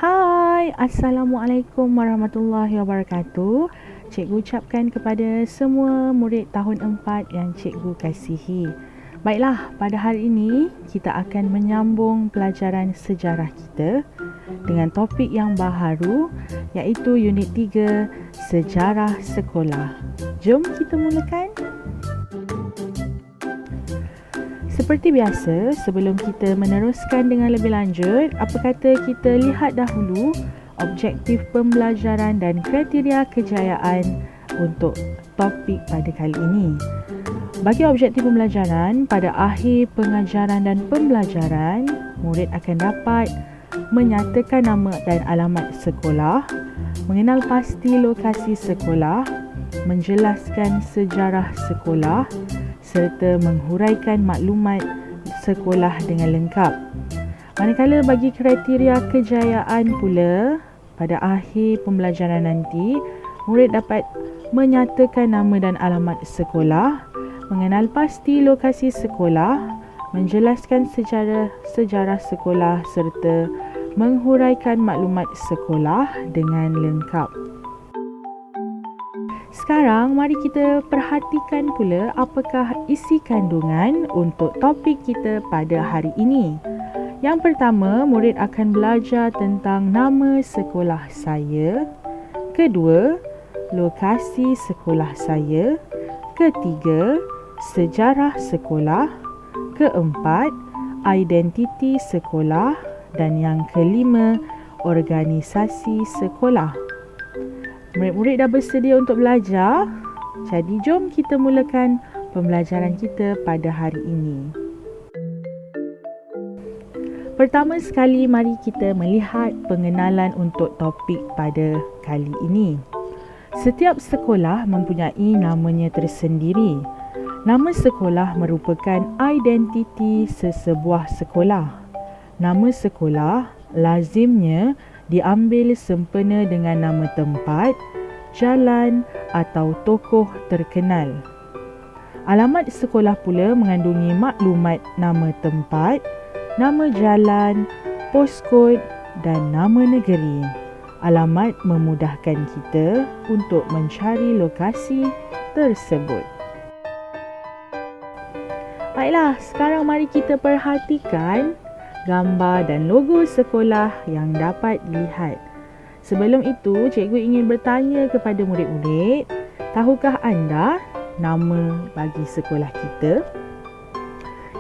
Hai, Assalamualaikum warahmatullahi wabarakatuh. Cikgu ucapkan kepada semua murid tahun 4 yang cikgu kasihi. Baiklah, pada hari ini kita akan menyambung pelajaran sejarah kita dengan topik yang baharu iaitu unit 3, sejarah sekolah. Jom kita mulakan. Seperti biasa, sebelum kita meneruskan dengan lebih lanjut, apa kata kita lihat dahulu objektif pembelajaran dan kriteria kejayaan untuk topik pada kali ini. Bagi objektif pembelajaran, pada akhir pengajaran dan pembelajaran, murid akan dapat menyatakan nama dan alamat sekolah, mengenal pasti lokasi sekolah, menjelaskan sejarah sekolah, serta menghuraikan maklumat sekolah dengan lengkap. Manakala bagi kriteria kejayaan pula, pada akhir pembelajaran nanti, murid dapat menyatakan nama dan alamat sekolah, mengenal pasti lokasi sekolah, menjelaskan sejarah sekolah serta menghuraikan maklumat sekolah dengan lengkap. Sekarang, mari kita perhatikan pula apakah isi kandungan untuk topik kita pada hari ini. Yang pertama, murid akan belajar tentang nama sekolah saya. Kedua, lokasi sekolah saya. Ketiga, sejarah sekolah. Keempat, identiti sekolah. Dan yang kelima, organisasi sekolah. Murid-murid dah bersedia untuk belajar? Jadi jom kita mulakan pembelajaran kita pada hari ini. Pertama sekali, mari kita melihat pengenalan untuk topik pada kali ini. Setiap sekolah mempunyai namanya tersendiri. Nama sekolah merupakan identiti sesebuah sekolah. Nama sekolah lazimnya diambil sempena dengan nama tempat, jalan atau tokoh terkenal. Alamat sekolah pula mengandungi maklumat nama tempat, nama jalan, poskod dan nama negeri. Alamat memudahkan kita untuk mencari lokasi tersebut. Baiklah, sekarang mari kita perhatikan gambar dan logo sekolah yang dapat dilihat. Sebelum itu, cikgu ingin bertanya kepada murid-murid, tahukah anda nama bagi sekolah kita?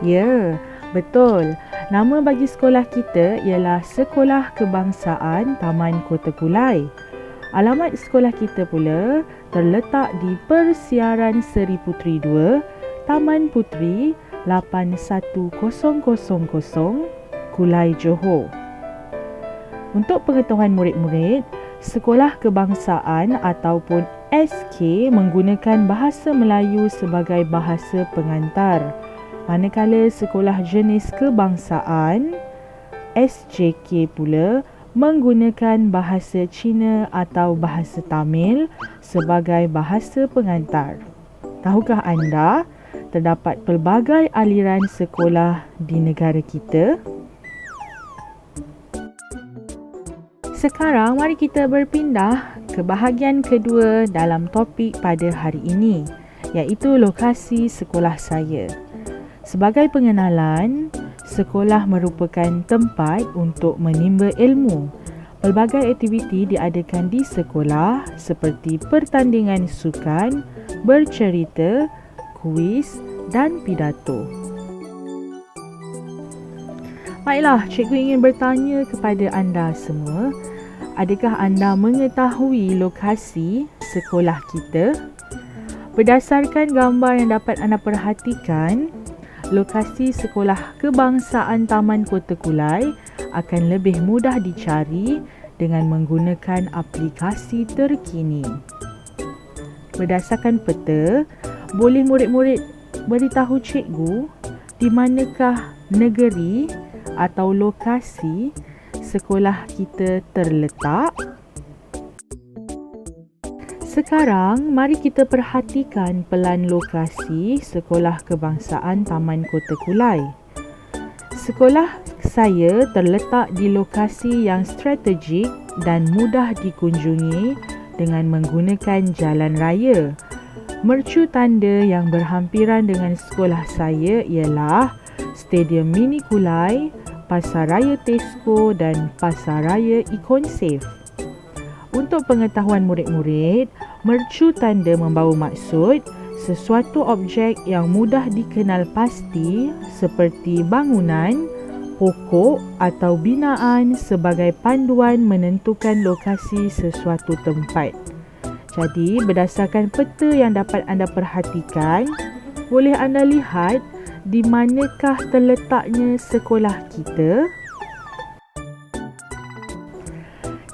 Ya, betul. Nama bagi sekolah kita ialah Sekolah Kebangsaan Taman Kota Kulai. Alamat sekolah kita pula terletak di Persiaran Seri Puteri 2, Taman Puteri 81000 Kulai Johor. Untuk pengetahuan murid-murid, Sekolah Kebangsaan ataupun SK menggunakan bahasa Melayu sebagai bahasa pengantar. Manakala sekolah jenis kebangsaan, SJK pula menggunakan bahasa Cina atau bahasa Tamil sebagai bahasa pengantar. Tahukah anda, terdapat pelbagai aliran sekolah di negara kita? Sekarang, mari kita berpindah ke bahagian kedua dalam topik pada hari ini, iaitu lokasi sekolah saya. Sebagai pengenalan, sekolah merupakan tempat untuk menimba ilmu. Pelbagai aktiviti diadakan di sekolah seperti pertandingan sukan, bercerita, kuis dan pidato. Baiklah, cikgu ingin bertanya kepada anda semua, adakah anda mengetahui lokasi sekolah kita? Berdasarkan gambar yang dapat anda perhatikan, lokasi Sekolah Kebangsaan Taman Kota Kulai akan lebih mudah dicari dengan menggunakan aplikasi terkini. Berdasarkan peta, boleh murid-murid beritahu cikgu di manakah negeri atau lokasi sekolah kita terletak? Sekarang, mari kita perhatikan pelan lokasi Sekolah Kebangsaan Taman Kota Kulai. Sekolah saya terletak di lokasi yang strategik dan mudah dikunjungi dengan menggunakan jalan raya. Mercu tanda yang berhampiran dengan sekolah saya ialah Stadium Mini Kulai, Pasar Raya Tesco dan Pasar Raya Ikon Safe. Untuk pengetahuan murid-murid, mercu tanda membawa maksud sesuatu objek yang mudah dikenal pasti seperti bangunan, pokok atau binaan sebagai panduan menentukan lokasi sesuatu tempat. Jadi, berdasarkan peta yang dapat anda perhatikan, boleh anda lihat di manakah terletaknya sekolah kita.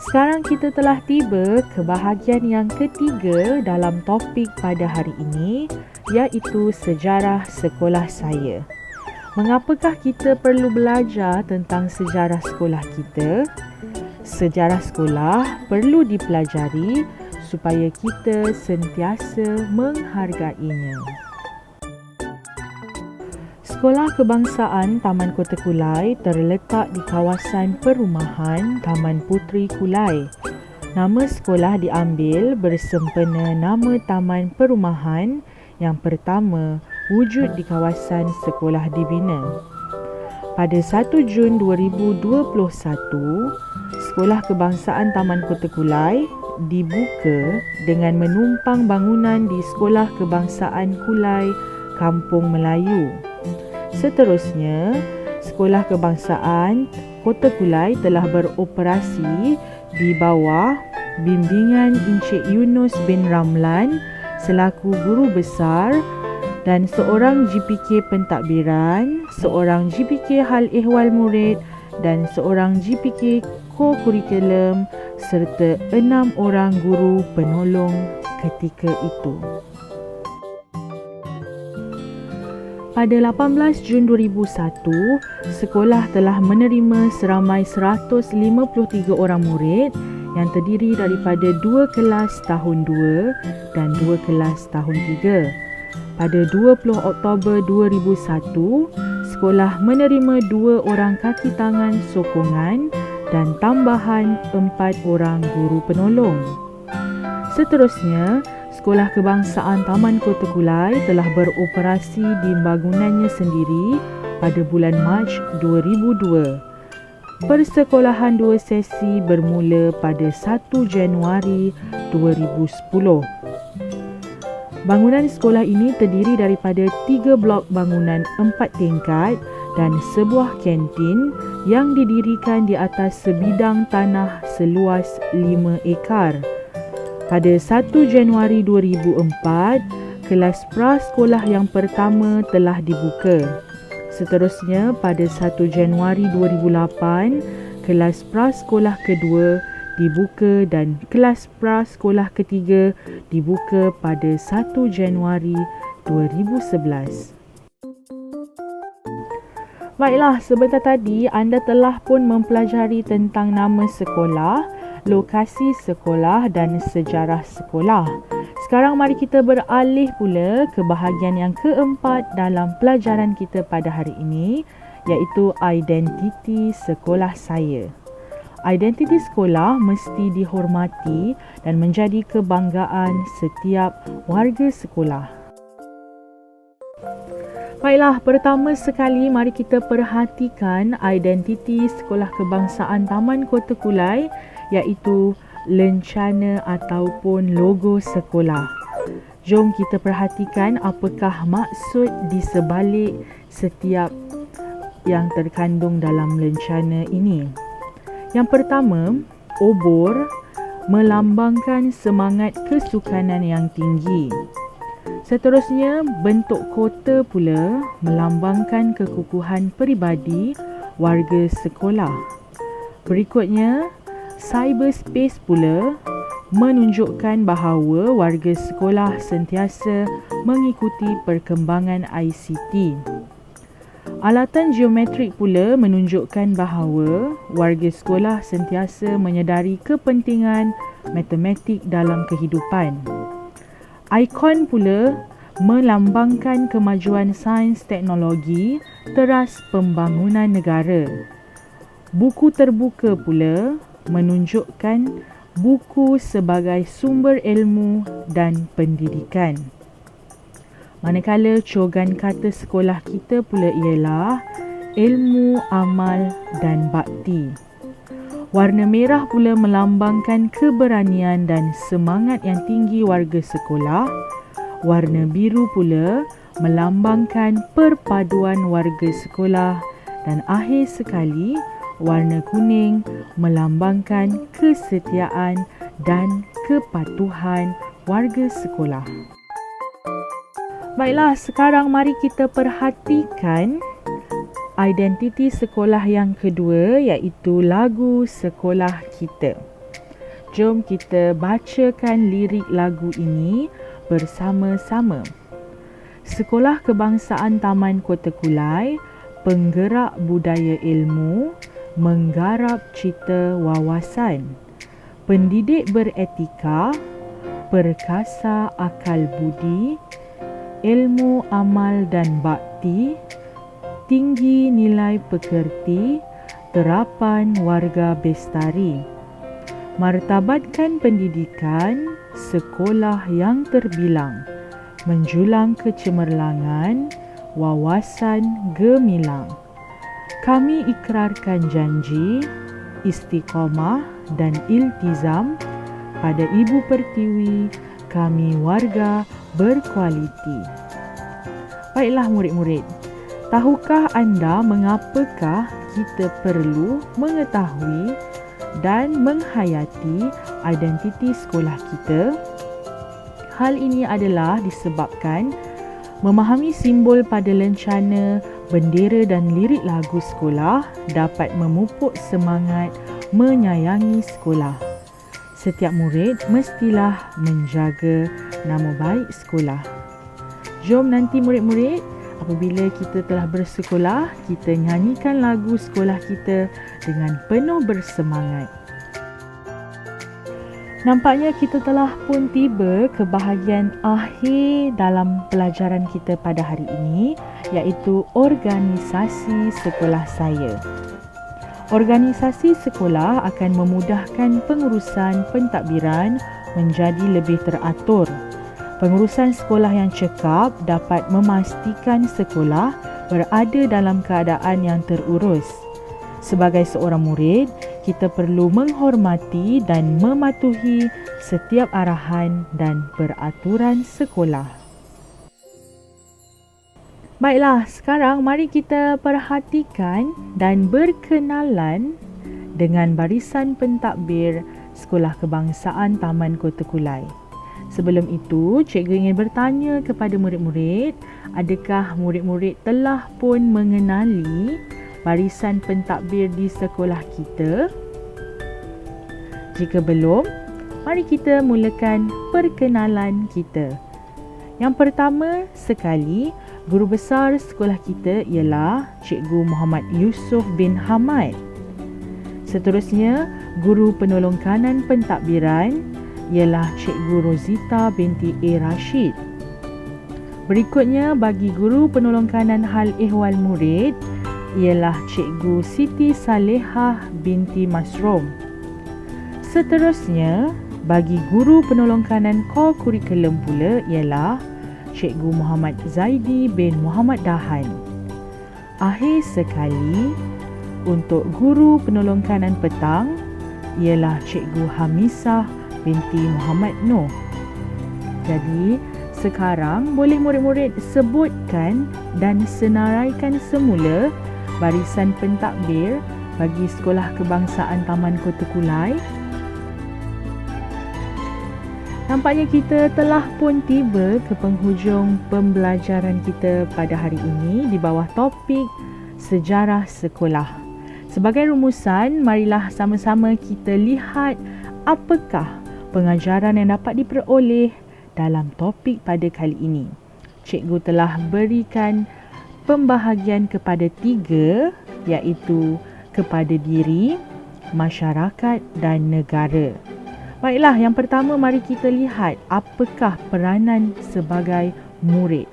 Sekarang kita telah tiba ke bahagian yang ketiga dalam topik pada hari ini, iaitu sejarah sekolah saya. Mengapakah kita perlu belajar tentang sejarah sekolah kita? Sejarah sekolah perlu dipelajari supaya kita sentiasa menghargainya. Sekolah Kebangsaan Taman Kota Kulai terletak di kawasan perumahan Taman Puteri Kulai. Nama sekolah diambil bersempena nama taman perumahan yang pertama wujud di kawasan sekolah dibina. Pada 1 Jun 2021, Sekolah Kebangsaan Taman Kota Kulai dibuka dengan menumpang bangunan di Sekolah Kebangsaan Kulai, Kampung Melayu. Seterusnya, Sekolah Kebangsaan Kota Kulai telah beroperasi di bawah bimbingan Encik Yunus bin Ramlan selaku guru besar dan seorang GPK pentadbiran, seorang GPK hal ehwal murid dan seorang GPK co-kurikulum serta 6 orang guru penolong ketika itu. Pada 18 Jun 2001, sekolah telah menerima seramai 153 orang murid yang terdiri daripada 2 kelas tahun 2 dan 2 kelas tahun 3. Pada 20 Oktober 2001, sekolah menerima 2 orang kaki tangan sokongan dan tambahan 4 orang guru penolong. Seterusnya, Sekolah Kebangsaan Taman Kota Kulai telah beroperasi di bangunannya sendiri pada bulan Mac 2002. Persekolahan 2 sesi bermula pada 1 Januari 2010. Bangunan sekolah ini terdiri daripada 3 blok bangunan 4 tingkat dan sebuah kantin yang didirikan di atas sebidang tanah seluas 5 ekar. Pada 1 Januari 2004, kelas prasekolah yang pertama telah dibuka. Seterusnya, pada 1 Januari 2008, kelas prasekolah kedua dibuka dan kelas prasekolah ketiga dibuka pada 1 Januari 2011. Baiklah, sebentar tadi anda telah pun mempelajari tentang nama sekolah, lokasi sekolah dan sejarah sekolah. Sekarang mari kita beralih pula ke bahagian yang keempat dalam pelajaran kita pada hari ini, iaitu identiti sekolah saya. Identiti sekolah mesti dihormati dan menjadi kebanggaan setiap warga sekolah. Baiklah, pertama sekali mari kita perhatikan identiti Sekolah Kebangsaan Taman Kota Kulai, iaitu lencana ataupun logo sekolah. Jom kita perhatikan apakah maksud di sebalik setiap yang terkandung dalam lencana ini. Yang pertama, obor melambangkan semangat kesukanan yang tinggi. Seterusnya, bentuk kota pula melambangkan kekukuhan peribadi warga sekolah. Berikutnya, cyberspace pula menunjukkan bahawa warga sekolah sentiasa mengikuti perkembangan ICT. Alatan geometrik pula menunjukkan bahawa warga sekolah sentiasa menyedari kepentingan matematik dalam kehidupan. Ikon pula melambangkan kemajuan sains teknologi teras pembangunan negara. Buku terbuka pula menunjukkan buku sebagai sumber ilmu dan pendidikan. Manakala cogan kata sekolah kita pula ialah ilmu, amal dan bakti. Warna merah pula melambangkan keberanian dan semangat yang tinggi warga sekolah. Warna biru pula melambangkan perpaduan warga sekolah. Dan akhir sekali, warna kuning melambangkan kesetiaan dan kepatuhan warga sekolah. Baiklah, sekarang mari kita perhatikan identiti sekolah yang kedua, iaitu lagu sekolah kita. Jom kita bacakan lirik lagu ini bersama-sama. Sekolah Kebangsaan Taman Kota Kulai, penggerak budaya ilmu, menggarap cita wawasan, pendidik beretika, perkasa akal budi, ilmu, amal dan bakti, tinggi nilai pekerti, terapan warga bestari. Martabatkan pendidikan, sekolah yang terbilang, menjulang kecemerlangan, wawasan gemilang. Kami ikrarkan janji, istiqamah dan iltizam pada Ibu Pertiwi, kami warga berkualiti. Baiklah murid-murid, tahukah anda mengapakah kita perlu mengetahui dan menghayati identiti sekolah kita? Hal ini adalah disebabkan memahami simbol pada lencana, bendera dan lirik lagu sekolah dapat memupuk semangat menyayangi sekolah. Setiap murid mestilah menjaga nama baik sekolah. Jom nanti murid-murid, apabila kita telah bersekolah, kita nyanyikan lagu sekolah kita dengan penuh bersemangat. Nampaknya kita telah pun tiba ke bahagian akhir dalam pelajaran kita pada hari ini, iaitu organisasi sekolah saya. Organisasi sekolah akan memudahkan pengurusan pentadbiran menjadi lebih teratur. Pengurusan sekolah yang cekap dapat memastikan sekolah berada dalam keadaan yang terurus. Sebagai seorang murid, kita perlu menghormati dan mematuhi setiap arahan dan peraturan sekolah. Baiklah, sekarang mari kita perhatikan dan berkenalan dengan barisan pentadbir Sekolah Kebangsaan Taman Kota Kulai. Sebelum itu, cikgu ingin bertanya kepada murid-murid, adakah murid-murid telah pun mengenali barisan pentadbir di sekolah kita? Jika belum, mari kita mulakan perkenalan kita. Yang pertama sekali, guru besar sekolah kita ialah Cikgu Muhammad Yusof bin Hamad. Seterusnya, guru penolong kanan pentadbiran ialah Cikgu Rozita binti A. Rashid. Berikutnya, bagi guru penolong kanan hal ehwal murid ialah Cikgu Siti Salehah binti Masrom. Seterusnya, bagi guru penolong kanan core kurikulum pula ialah Cikgu Muhammad Zaidi bin Muhammad Dahan. Akhir sekali, untuk guru penolong kanan petang ialah Cikgu Hamisah binti Muhammad Noh. Jadi, sekarang boleh murid-murid sebutkan dan senaraikan semula barisan pentadbir bagi Sekolah Kebangsaan Taman Kota Kulai. Nampaknya kita telah pun tiba ke penghujung pembelajaran kita pada hari ini di bawah topik sejarah sekolah. Sebagai rumusan, marilah sama-sama kita lihat apakah pengajaran yang dapat diperoleh dalam topik pada kali ini. Cikgu telah berikan pembahagian kepada 3, iaitu kepada diri, masyarakat dan negara. Baiklah, yang pertama mari kita lihat apakah peranan sebagai murid.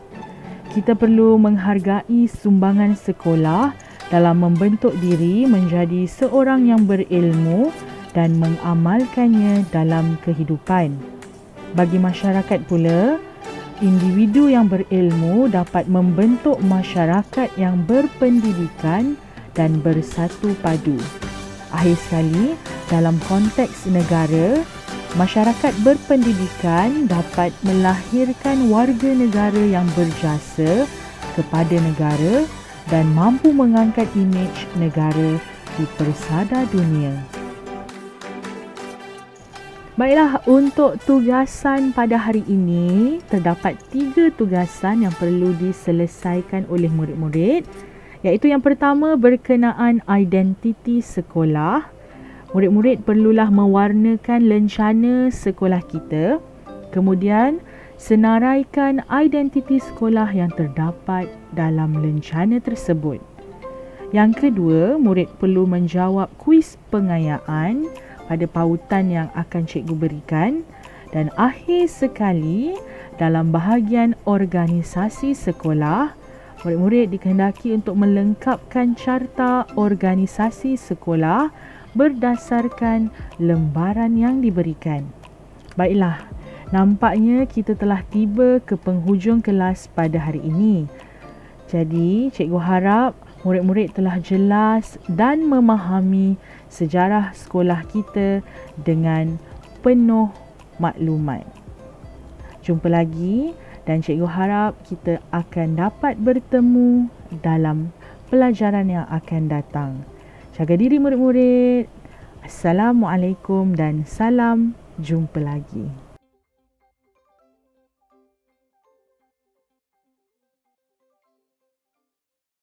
Kita perlu menghargai sumbangan sekolah dalam membentuk diri menjadi seorang yang berilmu dan mengamalkannya dalam kehidupan. Bagi masyarakat pula, individu yang berilmu dapat membentuk masyarakat yang berpendidikan dan bersatu padu. Akhir sekali, dalam konteks negara, masyarakat berpendidikan dapat melahirkan warga negara yang berjasa kepada negara dan mampu mengangkat imej negara di persada dunia. Baiklah, untuk tugasan pada hari ini, terdapat 3 tugasan yang perlu diselesaikan oleh murid-murid, iaitu yang pertama berkenaan identiti sekolah. Murid-murid perlulah mewarnakan lencana sekolah kita, kemudian senaraikan identiti sekolah yang terdapat dalam lencana tersebut. Yang kedua, murid perlu menjawab kuis pengayaan pada pautan yang akan cikgu berikan, dan akhir sekali dalam bahagian organisasi sekolah, murid-murid dikehendaki untuk melengkapkan carta organisasi sekolah berdasarkan lembaran yang diberikan. Baiklah, nampaknya kita telah tiba ke penghujung kelas pada hari ini. Jadi, cikgu harap murid-murid telah jelas dan memahami sejarah sekolah kita dengan penuh maklumat. Jumpa lagi dan cikgu harap kita akan dapat bertemu dalam pelajaran yang akan datang. Jaga diri murid-murid. Assalamualaikum dan salam jumpa lagi.